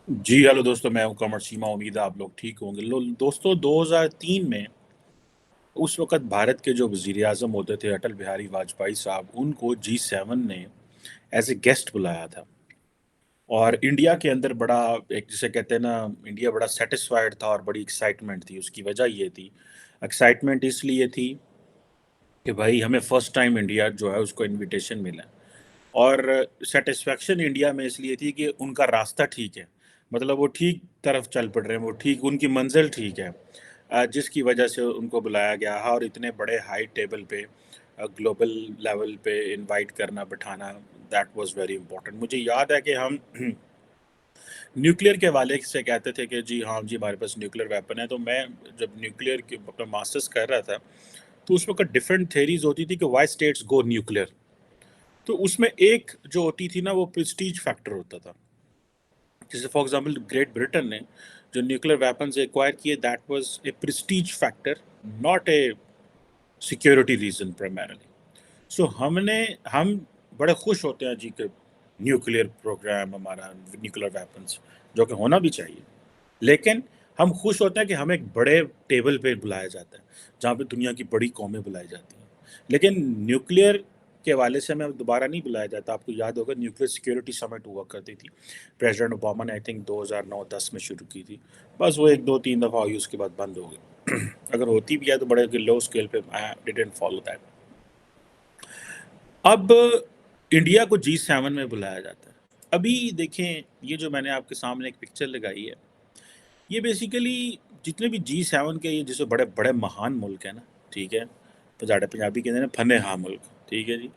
جی hello दोस्तों, मैं हूं कमर सीमा. उम्मीद है आप लोग ठीक होंगे. दोस्तों, 2003 में उस वक्त भारत के जो वजीर आजम होते थे अटल बिहारी वाजपेयी साहब, उनको G7 ने एज ए गेस्ट बुलाया था. और इंडिया के अंदर बड़ा, एक जिसे कहते हैं ना, इंडिया बड़ा सेटिस्फाइड था और बड़ी एक्साइटमेंट थी. उसकी वजह ये थी, एक्साइटमेंट इसलिए थी कि भाई हमें फर्स्ट टाइम इंडिया जो है उसको इनविटेशन मिला. और सेटिस्फेक्शन इंडिया में इसलिए थी कि उनका रास्ता ठीक है, मतलब वो ठीक तरफ चल पड़ रहे हैं, वो ठीक, उनकी मंजिल ठीक है, जिसकी वजह से उनको बुलाया गया है. और इतने बड़े हाई टेबल पे, ग्लोबल लेवल पे इनवाइट करना, बिठाना, दैट वाज वेरी इंपॉर्टेंट. मुझे याद है कि हम न्यूक्लियर के हवाले से कहते थे कि जी हाँ जी, हमारे पास न्यूक्लियर वेपन है. तो मैं जब न्यूक्लियर के अपना मास्टर्स कर रहा था, तो उस वक्त डिफरेंट थेरीज होती थी कि वाई स्टेट्स गो न्यूक्लियर. तो उसमें एक जो होती थी ना, वो प्रेस्टीज फैक्टर होता था. जैसे फॉर एग्जांपल ग्रेट ब्रिटेन ने जो न्यूक्लियर वेपन्स एक्वायर किए, that was a prestige factor, not a security reason primarily. So हम बड़े खुश होते हैं जी कि न्यूक्लियर प्रोग्राम हमारा, न्यूक्लियर वेपन्स, जो कि होना भी चाहिए. लेकिन हम खुश होते हैं कि हमें एक बड़े टेबल पे बुलाया जाता है, जहाँ पे दुनिया की बड़ी कौमें बुलाई जाती हैं. लेकिन न्यूक्लियर के हवाले से हमें दोबारा नहीं बुलाया जाता. आपको याद होगा न्यूक्लियर सिक्योरिटी समिट हुआ करती थी. प्रेसिडेंट ओबामा ने आई थिंक 2009-10 में शुरू की थी. बस वो एक दो तीन दफ़ा हुई, उसके बाद बंद हो गई. अगर होती भी है तो बड़े लो स्केल पे. I didn't follow that. अब इंडिया को G7 में बुलाया जाता है. अभी देखें, ये जो मैंने आपके सामने एक पिक्चर लगाई है, ये बेसिकली जितने भी G7 के, ये जैसे बड़े बड़े महान मुल्क हैं ना, ठीक है, पंजाबी कहते हैं ना, फने हाँ मुल्क, ठीक है जी.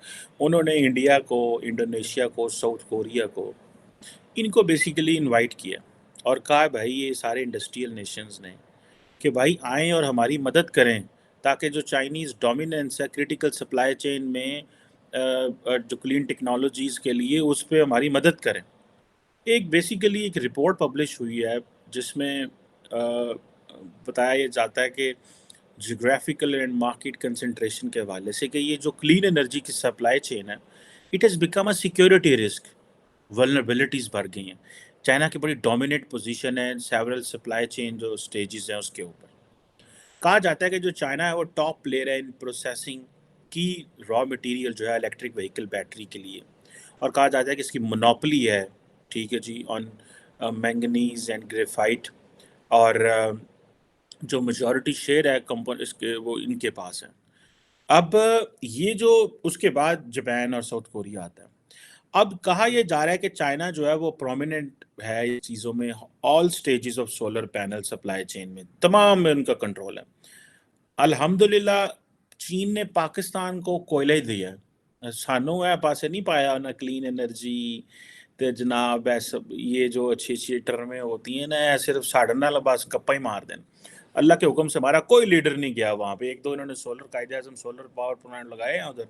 उन्होंने इंडिया को, इंडोनेशिया को, साउथ कोरिया को, इनको बेसिकली इनवाइट किया और कहा भाई ये सारे इंडस्ट्रियल नेशंस ने कि भाई आएँ और हमारी मदद करें, ताकि जो चाइनीज़ डोमिनेंस है क्रिटिकल सप्लाई चेन में, जो क्लीन टेक्नोलॉजीज़ के लिए, उस पे हमारी मदद करें. एक बेसिकली एक रिपोर्ट पब्लिश हुई है जिसमें बताया ये जाता है कि जियोग्राफिकल एंड मार्केट कंसंट्रेशन के हवाले से कि ये जो क्लीन एनर्जी की सप्लाई चेन है, it has become a security risk. Vulnerabilities बढ़ गई हैं. चाइना की बड़ी डोमिनेट पोजीशन है सेवरल सप्लाई चेन जो स्टेजेस हैं उसके ऊपर. कहा जाता है कि जो चाइना है वो टॉप प्लेयर है इन प्रोसेसिंग की रॉ मटेरियल जो है इलेक्ट्रिक व्हीकल बैटरी के लिए. और कहा जाता है कि इसकी मोनोपोली है, ठीक है जी, ऑन मैंगनीज एंड ग्रेफाइट. और जो मेजॉरिटी शेयर है कंपनी इसके, वो इनके पास है. अब ये जो, उसके बाद जापान और साउथ कोरिया आता है. अब कहा यह जा रहा है कि चाइना जो है वो प्रोमिनेंट है ये चीज़ों में, all stages of solar panel supply chain में, तमाम में उनका कंट्रोल है. अल्हम्दुलिल्लाह चीन ने पाकिस्तान को कोयला ही दिया है, सानू है पासे नहीं पाया ना क्लीन एनर्जी. ते जनाब ऐसा ये जो अच्छी अच्छी टर्में होती हैं ना, सिर्फ साढ़े नाल बस गप्पा ही मार दें. अल्लाह के हुक्म से हमारा कोई लीडर नहीं गया वहाँ पे. एक दो इन्होंने सोलर, कायदे आजम सोलर पावर प्लांट लगाए हैं उधर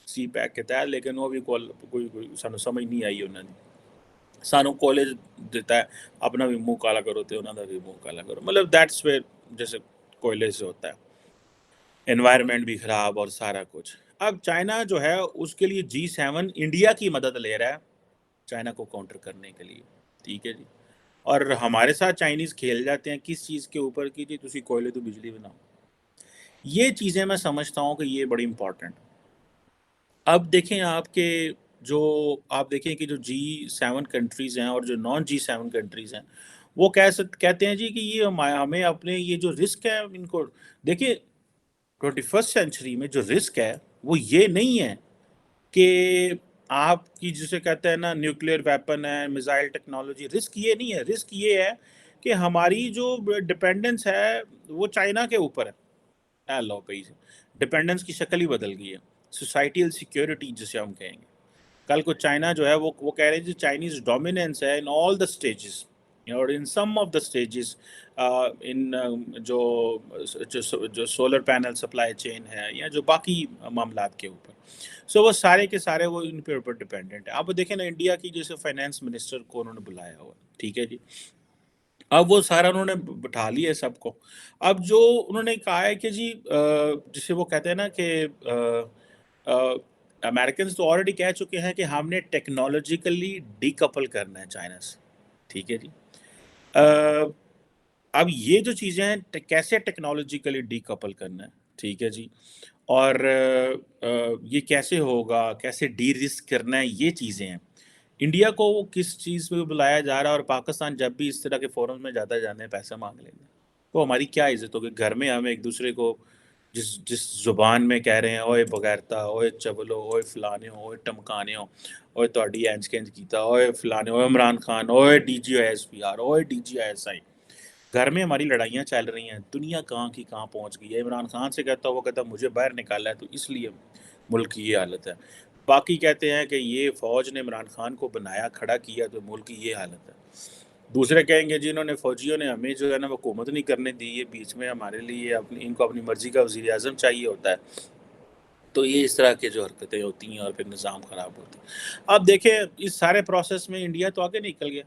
सी पैक के तहत, लेकिन वो भी कोई सानू समझ नहीं आई उन्होंने. सानू कॉलेज देता है अपना भी मुंह काला करो तो उन्होंने भी मुंह काला करो, मतलब दैट्स वे, जैसे कोयले से होता है. एनवायरनमेंट भी खराब और सारा कुछ. अब चाइना जो है उसके लिए G7 इंडिया की मदद ले रहा है चाइना को काउंटर करने के लिए, ठीक है जी. और हमारे साथ चाइनीज़ खेल जाते हैं किस चीज़ के ऊपर की जी तुसी कोयले तो बिजली बनाओ. ये चीज़ें मैं समझता हूँ कि ये बड़ी इंपॉर्टेंट. अब देखें आपके, जो आप देखें कि जो G7 कंट्रीज़ हैं और जो नॉन G7 कंट्रीज़ हैं, वो कहते हैं जी कि ये हमें अपने ये जो रिस्क है इनको, देखिए 21st सेंचुरी में जो रिस्क है वो ये नहीं है कि आपकी जिसे कहते हैं ना न्यूक्लियर वेपन है, मिसाइल टेक्नोलॉजी, रिस्क ये नहीं है. रिस्क ये है कि हमारी जो डिपेंडेंस है वो चाइना के ऊपर है. लो भाई, डिपेंडेंस की शक्ल ही बदल गई है. सोसाइटल सिक्योरिटी जिसे हम कहेंगे, कल को चाइना जो है वो कह रहे हैं चाइनीज डोमिनेंस है इन ऑल द स्टेजेस, और इन सम ऑफ द स्टेजेस, इन जो सोलर पैनल सप्लाई चेन है या जो बाकी मामलात के ऊपर. सो वो सारे के सारे वो इन पे ऊपर डिपेंडेंट है. आप देखें ना इंडिया की जैसे फाइनेंस मिनिस्टर को उन्होंने बुलाया हुआ, ठीक है जी. अब वो सारा उन्होंने बिठा लिया है सबको. अब जो उन्होंने कहा है कि जी जिसे वो कहते हैं ना कि अमेरिकन तो ऑलरेडी कह चुके हैं कि हमने टेक्नोलॉजिकली डीकपल करना है चाइना से, ठीक है जी. अ, अब ये जो चीज़ें हैं कैसे टेक्नोलॉजिकली डीकपल करना है, ठीक है जी। और ये कैसे होगा, कैसे डी रिस्क करना है, ये चीज़ें हैं। इंडिया को वो किस चीज़ पे बुलाया जा रहा है, और पाकिस्तान जब भी इस तरह के फोरम में जाता है जाने पैसा मांग लेंगे, तो हमारी क्या इज्जत होगी? घर में हम एक दूसरे को जिस जिस जुबान में कह रहे हैं, ओए बगैरता, ओए चवलो, ओए फलाने हो, ओए टमकाने हो, ओए तोड़ी एंज केंज कीता, ओए फलाने, ओए इमरान खान, ओए DGISPR, ओए DGISI। घर में हमारी लड़ाइयाँ चल रही हैं, दुनिया कहाँ की कहाँ पहुँच गई है। इमरान खान से कहता है, वो कहता है मुझे बाहर निकाला है तो इसलिए मुल्क की ये हालत है। बाकी कहते हैं कि ये फ़ौज ने इमरान खान को बनाया, खड़ा किया, तो मुल्क की ये हालत है। दूसरे कहेंगे जी इन्होंने फ़ौजियों ने हमें जो है ना वो हुकूमत नहीं करने दी, ये बीच में हमारे लिए अपनी इनको अपनी मर्ज़ी का वज़ीर-ए-आज़म चाहिए होता है। तो ये इस तरह की जो हरकतें होती हैं और फिर निज़ाम ख़राब होता है। अब देखें इस सारे प्रोसेस में इंडिया तो आगे निकल गया।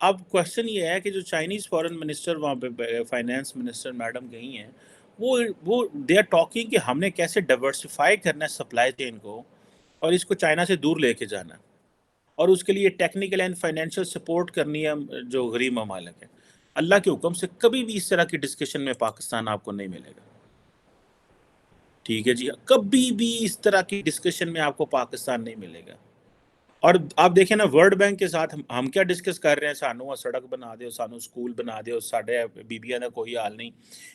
अब क्वेश्चन ये है कि जो चाइनीज़ फॉरेन मिनिस्टर वहाँ पे फाइनेंस मिनिस्टर मैडम गई हैं, वो दे आर टॉकिंग कि हमने कैसे डाइवर्सिफ़ाई करना है सप्लाई चेन को और इसको चाइना से दूर लेके जाना है। और उसके लिए टेक्निकल एंड फाइनेंशियल सपोर्ट करनी है जो गरीब ममालिक हैं। अल्लाह के हुक्म से कभी भी इस तरह की डिस्कशन में पाकिस्तान आपको नहीं मिलेगा। ठीक है जी, कभी भी इस तरह की डिस्कशन में आपको पाकिस्तान नहीं मिलेगा। और आप देखें ना वर्ल्ड बैंक के साथ हम क्या डिस्कस कर रहे हैं, सानू सड़क बना दो, सानू स्कूल बना दो, साढ़े बीबियां का कोई हाल नहीं।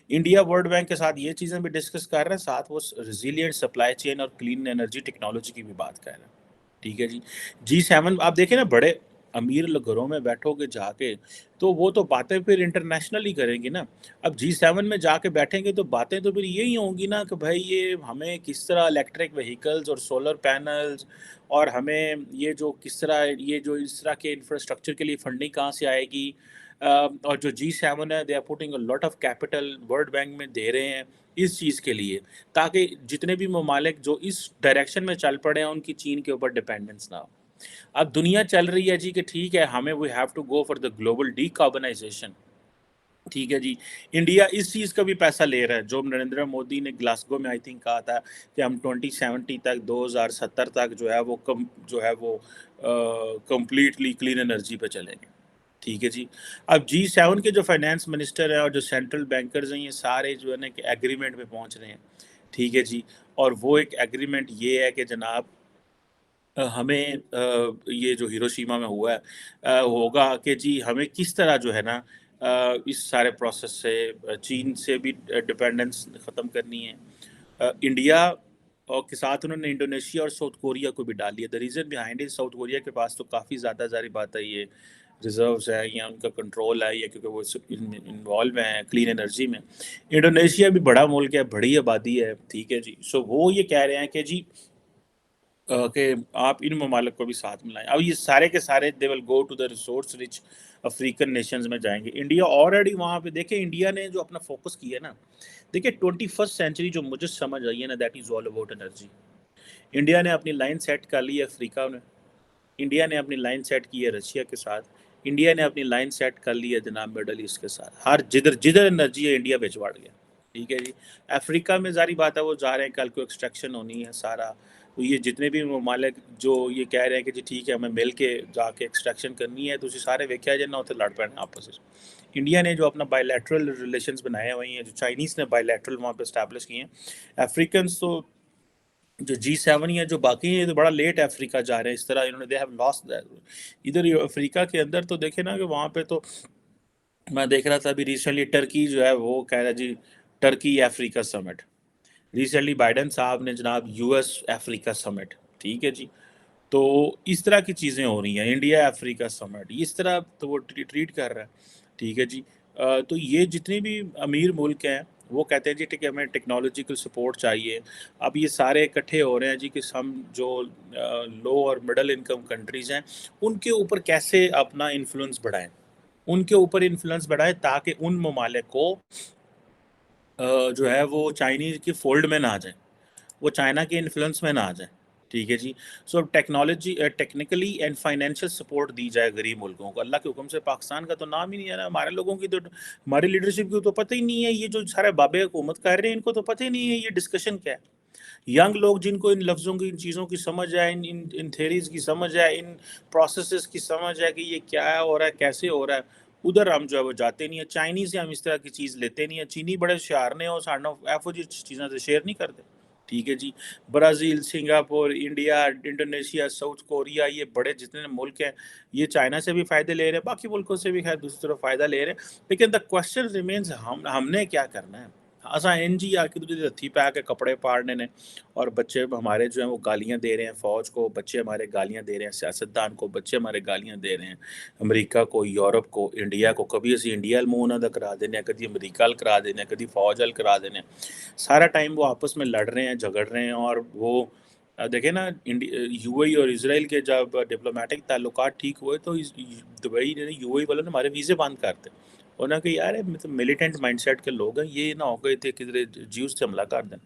इंडिया वर्ल्ड बैंक के साथ ये चीज़ें भी डिस्कस कर रहे हैं, साथ वो रिजिलियंट सप्लाई चेन और क्लीन एनर्जी टेक्नोलॉजी की भी बात कर रहे हैं। ठीक है जी। G7 आप देखें ना, बड़े अमीर घरों में बैठोगे जाके, तो वो तो बातें फिर इंटरनेशनल ही करेंगे ना। अब G7 में जाके बैठेंगे तो बातें तो फिर यही होंगी ना कि भाई ये हमें किस तरह इलेक्ट्रिक व्हीकल्स और सोलर पैनल्स, और हमें ये जो किस तरह ये जो इस तरह के इंफ्रास्ट्रक्चर के लिए फंडिंग कहाँ से आएगी। और जो G7 है they are putting a lot of capital world bank में दे रहे हैं इस चीज़ के लिए, ताकि जितने भी ममालिक जो इस डायरेक्शन में चल पड़े हैं उनकी चीन के ऊपर डिपेंडेंस ना हो। अब दुनिया चल रही है जी कि ठीक है हमें we have to go for the global decarbonisation. ठीक है जी। इंडिया इस चीज़ का भी पैसा ले रहा है, जो नरेंद्र मोदी ने ग्लासगो में आई थिंक कहा था कि हम 2070 तक 2070 तक जो है वो कंप्लीटली क्लीन एनर्जी पे चलेंगे। ठीक है जी। अब G7 के जो फाइनेंस मिनिस्टर हैं और जो सेंट्रल बैंकर्स हैं, ये सारे जो है ना कि एग्रीमेंट पे पहुंच रहे हैं। ठीक है जी। और वो एक एग्रीमेंट ये है कि जनाब हमें ये जो हिरोशिमा में हुआ है होगा कि जी हमें किस तरह जो है ना इस सारे प्रोसेस से चीन से भी डिपेंडेंस ख़त्म करनी है। इंडिया और के साथ उन्होंने इंडोनेशिया और साउथ कोरिया को भी डाल दिया। The reason behind it, south Korea के पास तो काफ़ी ज़्यादा ज़ाहिर बात है ये रिजर्व्स है या उनका कंट्रोल है, या क्योंकि वो इन्वॉल्व हैं क्लीन एनर्जी में। इंडोनेशिया भी बड़ा मुल्क है, बड़ी आबादी है। ठीक है जी। सो वो ये कह रहे हैं कि जी कि आप इन ममालिक को भी साथ मिलाएं। अब ये सारे के सारे they will go to the resource rich African nations में जाएंगे। इंडिया ऑलरेडी वहाँ पे, देखिए इंडिया ने जो अपना फोकस किया है ना, देखिए 21st सेंचुरी जो मुझे समझ आई है ना, that is all about energy. India ने अपनी लाइन सेट कर ली है अफ्रीका में, इंडिया ने अपनी लाइन सेट की है रशिया के साथ, इंडिया ने अपनी लाइन सेट कर ली है जनाब मिडल ईस्ट के साथ। हर जिधर जिधर एनर्जी है इंडिया भिजवाड़ गया। ठीक है जी। अफ्रीका में ज़ाहिर बात है वो जा रहे हैं, कल को एक्सट्रैक्शन होनी है सारा। तो ये जितने भी ममालिक जो ये कह रहे हैं कि जी ठीक है हमें मिल के जाके एक्सट्रैक्शन करनी है, तो उसे सारे वेख्या जाए ना उसे लड़ पैना आपस में। इंडिया ने जो अपना बायलैटरल रिलेशंस बनाए हुए हैं, जो चाइनीज़ ने बायलैटरल वहाँ पे इस्टेब्लिश किए हैं। अफ्रीकन्स तो जो G7 या जो बाकी हैं, ये तो बड़ा लेट अफ्रीका जा रहे हैं। इस तरह इन्होंने दे हैव लॉस्ट दैट। इधर ये अफ्रीका के अंदर तो देखे ना कि वहाँ पे तो मैं देख रहा था अभी रिसेंटली टर्की जो है वो कह रहा है जी Turkey Africa summit. Recently Biden साहब ने जनाब US अफ्रीका समिट। ठीक है जी। तो इस तरह की चीज़ें हो रही हैं, इंडिया अफ्रीका समिट इस तरह तो वो ट्रीट कर रहा है। ठीक है जी। तो ये जितने भी अमीर मुल्क हैं वो कहते हैं जी ठीक है हमें टेक्नोलॉजिकल सपोर्ट चाहिए। अब ये सारे इकट्ठे हो रहे हैं जी कि हम जो लो और मिडल इनकम कंट्रीज़ हैं उनके ऊपर कैसे अपना इन्फ्लुएंस बढ़ाएं, उनके ऊपर इन्फ्लुएंस बढ़ाएं ताकि उन ममालिक को जो है वो चाइनीज़ की फ़ोल्ड में ना आ जाएँ, वो चाइना के इन्फ्लुएंस में ना आ जाएँ। ठीक है जी। So technology technically and financial support दी जाए गरीब मुल्कों को। अल्लाह के हुक्म से पाकिस्तान का तो नाम ही नहीं है ना, हमारे लोगों की तो हमारी लीडरशिप को तो पता ही नहीं है, ये जो सारे बाबे हुकूमत कर रहे हैं इनको तो पता ही नहीं है ये डिस्कशन क्या है। यंग लोग जिनको इन लफ्ज़ों की, इन चीज़ों की समझ है, इन इन इन थ्योरीज़ की समझ है, इन प्रोसेसेस की समझ है कि ये क्या है हो रहा है, कैसे हो रहा है, उधर हम जो है वो जाते नहीं है। चाइनीज़ से हम इस तरह की चीज़ लेते नहीं है। चीनी बड़े हुशियार ने और साढ़े 9 एफो जी चीज़ां तो शेयर नहीं करते। ठीक है जी। Brazil, Singapore, India, Indonesia, South Korea, ये बड़े जितने मुल्क हैं, ये चाइना से भी फ़ायदे ले रहे हैं, बाकी मुल्कों से भी खैर दूसरी तरफ फ़ायदा ले रहे हैं। लेकिन द क्वेश्चन रिमेन्स, हमने क्या करना है? असां इंज ही आके दूजे दी हत्थी पै के कपड़े फाड़ने ने, और बच्चे हमारे जो हैं वो गालियाँ दे रहे हैं फ़ौज को, बच्चे हमारे गालियाँ दे रहे हैं सियासतदान को, बच्चे हमारे गालियाँ दे रहे हैं अमेरिका को, यूरोप को, इंडिया को। कभी असीं इंडिया अल मूँह उन्हां दा करा देने आं, कदी अमेरिका अल करा देने आं, कदी फ़ौज अल करा देने आं। सारा टाइम वो आपस में लड़ रहे हैं, झगड़ रहे हैं, और वो देखें ना, यूएई और इज़राइल के जब डिप्लोमेटिक ताल्लुकात ठीक हुए तो दुबई ने, यूएई वालों ने हमारे वीज़े बंद कर दिए। उन्होंने कहा यार ये मतलब मिलिटेंट माइंडसेट के लोग हैं, ये ना हो गए थे किधर ज्यूज़ से हमला कर दें।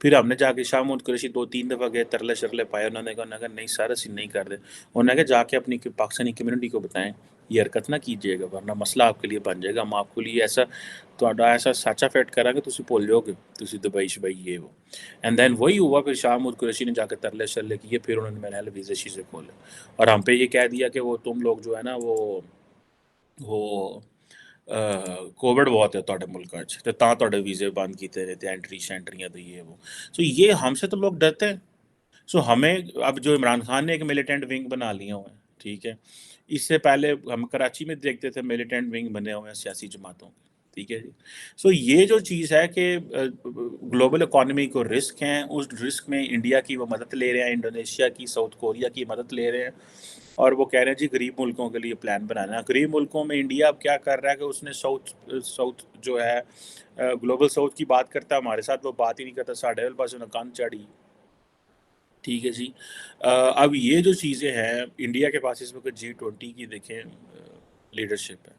फिर हमने जाके शाह महमूद कुरैशी 2-3 दफ़ा गए, तरले शरले पाए, उन्होंने कहा नहीं सर असीं नहीं कर दे। उन्होंने कहा जाके अपनी पाकिस्तानी कम्युनिटी को बताएं ये हरकत ना कीजिएगा वरना मसला आपके लिए बन जाएगा, हम आपके लिए ऐसा ਤੁਹਾਡਾ ऐसा साचा फिट करांगे तुसीं भुल जाओगे, तुसीं दुबई शबई ये वो। एंड देन वही हुआ, फिर शाह महमूद कुरैशी ने जाकर तरले शरले किए, फिर उन्होंने मेरे ख्याल वीज़े शीज़े खोले और हम पे ये कह दिया कि वो तुम लोग जो है ना वो कोविड बहुत है ਤੁਹਾਡੇ ਮੁਲਕਾਂ 'ਚ ਤੇ ਤਾਂ ਤੁਹਾਡੇ ਵੀਜ਼ੇ ਬੰਦ ਕੀਤੇ ਨੇ ਤੇ एंट्री शैंट्रियाँ तो ये वो। सो ये हमसे तो लोग डरते हैं। सो हमें अब जो इमरान खान ने एक मिलिटेंट विंग बना लिया हुआ है, ठीक है। इससे पहले हम कराची में देखते थे मिलिटेंट विंग बने हुए हैं सियासी जमातों के, ठीक है जी। सो ये जो चीज़ है कि ग्लोबल इकॉनमी को रिस्क हैं, उस रिस्क में इंडिया की वो मदद ले रहे हैं, इंडोनेशिया की, साउथ कोरिया की मदद ले रहे हैं, और वो कह रहे हैं जी गरीब मुल्कों के लिए प्लान बनाना है। गरीब मुल्कों में इंडिया अब क्या कर रहा है कि उसने साउथ जो है ग्लोबल साउथ की बात करता है, हमारे साथ वो बात ही नहीं करता, साढ़े वाले पास उन्हें कान चढ़ी। ठीक है जी। अब ये जो चीज़ें हैं, इंडिया के पास इस वक्त G20 की देखें लीडरशिप है,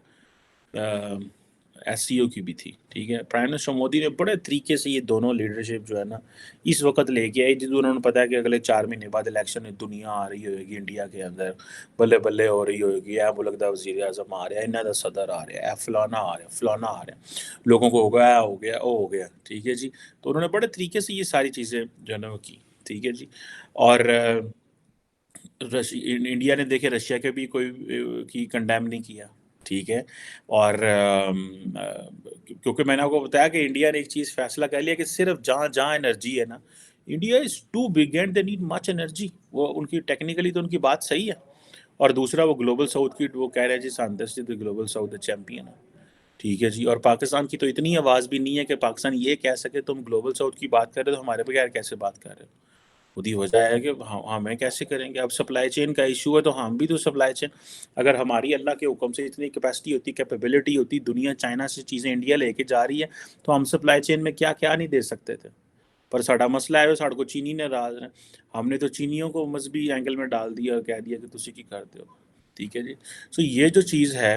एससीओ की भी थी, ठीक है। प्राइम मिनिस्टर मोदी ने बड़े तरीके से ये दोनों लीडरशिप जो है ना इस वक्त लेके आए, जिसमें उन्होंने पता है कि अगले 4 महीने बाद इलेक्शन में दुनिया आ रही होगी इंडिया के अंदर, बल्ले बल्ले हो रही होगी, ए मुल्क दा वज़ीर आज़म आ रहा है, इन्हां दा सदर आ रहा है, फलाना आ रहा है, फलाना आ रहा है, लोगों को होगा ए हो गया वो हो गया, ठीक है जी। तो उन्होंने बड़े तरीके से ये सारी चीज़ें जो है ना वो की, ठीक है जी। और इंडिया ने देखे रशिया के भी कोई की कंडेम नहीं किया, ठीक है। और क्योंकि मैंने आपको बताया कि इंडिया ने एक चीज़ फैसला कर लिया कि सिर्फ जहाँ जहाँ एनर्जी है ना, India is too big and they need much energy. वो उनकी टेक्निकली तो उनकी बात सही है, और दूसरा वो ग्लोबल साउथ की वो कह रहे हैं जी सांदर्स जी ग्लोबल साउथ द चैंपियन है, ठीक है जी। और पाकिस्तान की तो इतनी आवाज़ भी नहीं है कि पाकिस्तान ये कह सके तुम ग्लोबल साउथ की बात कर रहे हो तो हमारे बगैर कैसे बात कर रहे हो। खुदी वजह है कि हमें कैसे करेंगे। अब सप्लाई चेन का इशू है तो हम भी तो सप्लाई चेन, अगर हमारी अल्लाह के हुक्म से इतनी कैपेसिटी होती, कैपेबिलिटी होती, दुनिया चाइना से चीज़ें इंडिया लेके जा रही है, तो हम सप्लाई चेन में क्या क्या नहीं दे सकते थे। पर साडा मसला है साढ़े को चीनी ने नाराज है, हमने तो चीनियों को मजहबी एंगल में डाल दिया और कह दिया कि तुसी की करते हो, ठीक है जी। सो ये जो चीज़ है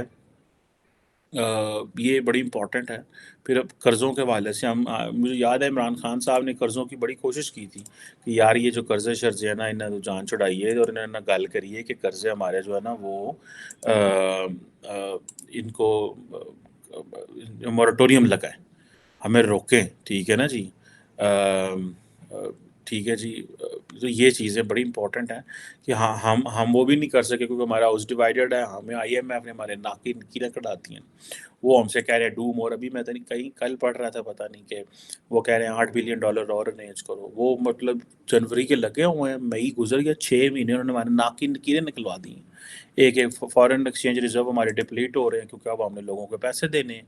ये बड़ी इम्पॉर्टेंट है। फिर अब कर्ज़ों के हवाले से मुझे याद है इमरान खान साहब ने कर्ज़ों की बड़ी कोशिश की थी कि यार ये जो कर्ज़े शर्ज़े हैं ना इन्हें तो जान छुड़ाइए और इन्हें ना गल करिए कि कर्ज़े हमारे जो है ना वो इनको मोरेटोरियम लगाएं, हमें रोकें, ठीक है ना जी। ठीक है जी। तो ये चीज़ें बड़ी इंपॉर्टेंट हैं कि हाँ हम वो भी नहीं कर सके क्योंकि हमारा हाउस डिवाइडेड है, हमें IMF ने हमारे नाक की कीड़ें कटाती हैं। वो हमसे कह रहे हैं डू मोर। अभी मैं तो नहीं कहीं कल पढ़ रहा था, पता नहीं कि वो कह रहे हैं $8 बिलियन और अरेंज करो। वो मतलब जनवरी के लगे हुए हैं, मई गुजर गया, 6 महीने उन्होंने हमारे नाक की कीड़ें निकलवा दी हैं। एक फॉरेन एक्सचेंज रिजर्व हमारे डिप्लीट हो रहे हैं क्योंकि अब हमने लोगों को पैसे देने हैं।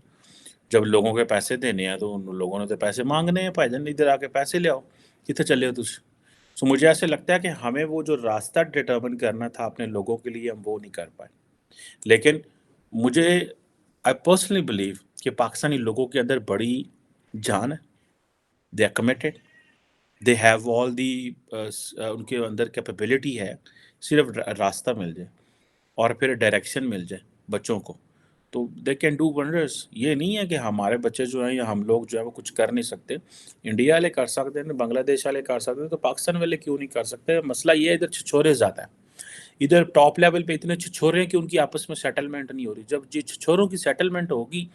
जब लोगों के पैसे देने हैं तो उन लोगों ने तो पैसे मांगने हैं, भाईजान इधर आके पैसे ले आओ, कितने चले हो तुझ। सो मुझे ऐसे लगता है कि हमें वो जो रास्ता डिटर्मिन करना था अपने लोगों के लिए हम वो नहीं कर पाए। लेकिन मुझे आई पर्सनली बिलीव कि पाकिस्तानी लोगों के अंदर बड़ी जान है, they are committed, they have all the उनके अंदर कैपेबिलिटी है, सिर्फ रास्ता मिल जाए और फिर डायरेक्शन मिल जाए बच्चों को, तो दे कैन डू वंडर्स। ये नहीं है कि हमारे बच्चे जो हैं या हम लोग जो है वो कुछ कर नहीं सकते। इंडिया वाले कर सकते हैं, बांग्लादेश वाले कर सकते हैं, तो पाकिस्तान वाले क्यों नहीं कर सकते। मसला ये है इधर छिछोरे ज़्यादा है, इधर टॉप लेवल पे इतने छिछोरे हैं कि उनकी आपस में सेटलमेंट नहीं हो रही। जब जी छिछोरों की सेटलमेंट होगी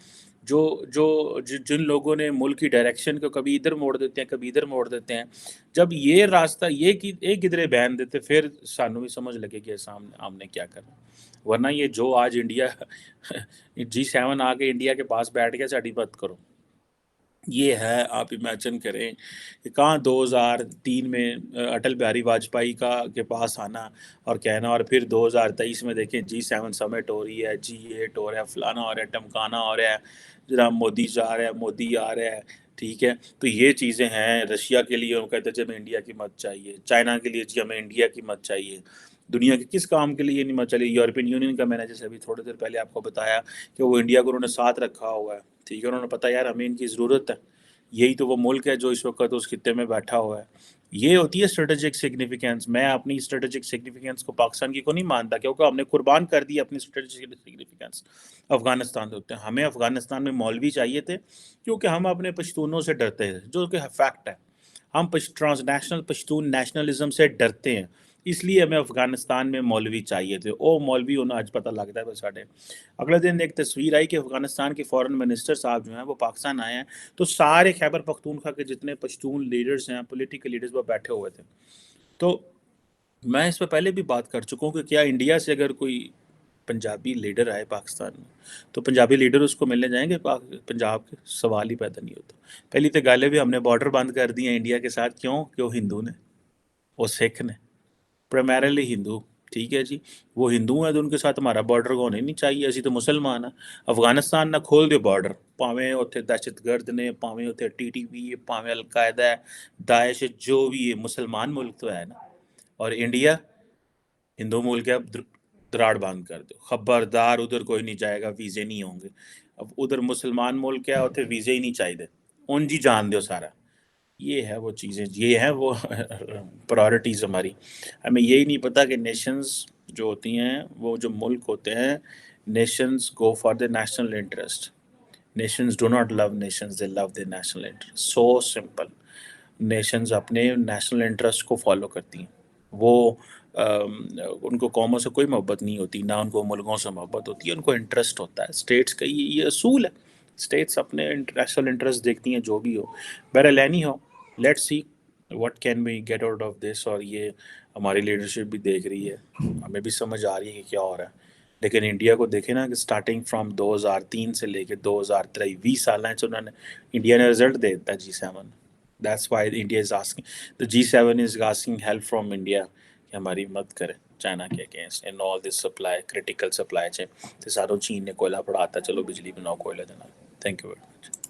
جن لوگوں نے ملک کی ڈائریکشن کو کبھی ادھر موڑ دیتے ہیں کبھی ادھر موڑ دیتے ہیں، جب یہ راستہ ایک کدھرے بین دیتے پھر سانوں بھی سمجھ لگے کہ سامنے ہم نے کیا کرنا۔ ورنہ یہ جو آج انڈیا G7 آ کے انڈیا کے پاس بیٹھ گیا ساڈی بات کرو، یہ ہے آپ امیجن کریں کہ کہاں 2003 میں اٹل بہاری واجپئی کے پاس آنا اور کہنا، اور پھر 2023 میں دیکھیں G7 سمٹ ہو رہی ہے، G8 ہو رہا ہے، فلانا ہو رہا ہے، ٹمکانا ہو رہا ہے، جناب مودی جا رہا ہے، مودی آ رہا ہے، ٹھیک ہے۔ تو یہ چیزیں ہیں۔ رشیا کے لیے وہ کہتے ہیں جی ہمیں انڈیا کی مدد چاہیے، چائنا کے لیے جی ہمیں انڈیا کی مدد چاہیے، دنیا کے کس کام کے لیے یہ نہیں مدد چاہیے؟ یورپین یونین کا میں نے جیسے ابھی تھوڑی دیر پہلے آپ کو بتایا کہ وہ انڈیا کو انہوں نے ساتھ رکھا ہوا ہے، ٹھیک ہے، انہوں نے پتا یار ہمیں ان کی ضرورت ہے، یہی تو وہ ملک ہے جو اس وقت اس خطے میں بیٹھا ہوا ہے۔ یہ ہوتی ہے اسٹریٹجک سگنیفیکینس۔ میں اپنی اسٹریٹجک سگنیفیکینس کو پاکستان کی کو نہیں مانتا، کیونکہ ہم نے قربان کر دی اپنی اسٹریٹجک سگنیفیکینس افغانستان کے ہوتے ہیں۔ ہمیں افغانستان میں مولوی چاہیے تھے کیونکہ ہم اپنے پشتونوں سے ڈرتے ہیں، جو کہ فیکٹ ہے۔ ہم ٹرانس نیشنل پشتون نیشنلزم سے ڈرتے ہیں، اس لیے ہمیں افغانستان میں مولوی چاہیے تھے۔ او مولوی انہیں آج پتہ لگتا ہے بس ساڈے۔ اگلے دن ایک تصویر آئی کہ افغانستان کے فورن منسٹر صاحب جو ہیں وہ پاکستان آئے ہیں، تو سارے خیبر پختونخوا کے جتنے پشتون لیڈرز ہیں، پولیٹیکل لیڈرز، وہ بیٹھے ہوئے تھے۔ تو میں اس پہ پہلے بھی بات کر چکا ہوں کہ کیا انڈیا سے اگر کوئی پنجابی لیڈر آئے پاکستان میں تو پنجابی لیڈر اس کو ملنے جائیں گے؟ پنجاب کے سوال ہی پیدا نہیں ہوتا۔ پہلی تو گل ہے بھی ہم نے بارڈر بند کر دی ہیں انڈیا کے ساتھ، کیوں کہ وہ ہندو نے، وہ سکھ نے، پرائمریلی ہندو، ٹھیک ہے جی، وہ ہندو ہیں تو ان کے ساتھ ہمارا بارڈر ہونے نہیں چاہیے، اسی تو مسلمان ہیں۔ افغانستان نہ کھول دے بارڈر، پاویں اتنے دہشت گرد نے، پاویں اتنے TTP ہے، پاویں القاعدہ ہے، داعش ہے، جو بھی ہے، مسلمان ملک تو ہے نا۔ اور انڈیا ہندو ملک ہے، دراڑ بند کر دو، خبردار ادھر کوئی نہیں جائے گا، ویزے نہیں ہوں گے۔ اب ادھر مسلمان ملک ہے، اتنے ویزے ہی نہیں چاہیے، ان جی جان دو سارا۔ یہ ہے وہ چیزیں، یہ ہیں وہ پرائورٹیز ہماری۔ ہمیں یہی نہیں پتہ کہ نیشنز جو ہوتی ہیں، وہ جو ملک ہوتے ہیں، nations go for the national interest. Nations do not love nations, they love the national interest, so simple. Nations اپنے نیشنل انٹرسٹ کو فالو کرتی ہیں، وہ ان کو قوموں سے کوئی محبت نہیں ہوتی، نہ ان کو ملکوں سے محبت ہوتی ہے، ان کو انٹرسٹ ہوتا ہے اسٹیٹس کا۔ یہ اصول ہے، اسٹیٹس اپنے نیشنل انٹرسٹ دیکھتی ہیں جو بھی ہو۔ بہرحال anyhow, let see what can we get out of this. اور یہ ہماری لیڈرشپ بھی دیکھ رہی ہے، ہمیں بھی سمجھ آ رہی ہے کہ کیا ہو رہا ہے۔ لیکن انڈیا کو دیکھیں نا کہ سٹارٹنگ فرام 2003 سے لے کے 2023 20 سال ہیں، انہوں نے انڈیا نے رزلٹ دے دیتا G7۔ That's why India is asking, the G7 is asking help from India کہ ہماری مدد کرے چائنا کے اگینسٹ ان آل دس سپلائی، کریٹیکل سپلائی چین۔ تو ساروں چین نے کوئلہ پڑھاتا، چلو بجلی بناؤ کوئلہ دینا۔ Thank you very much.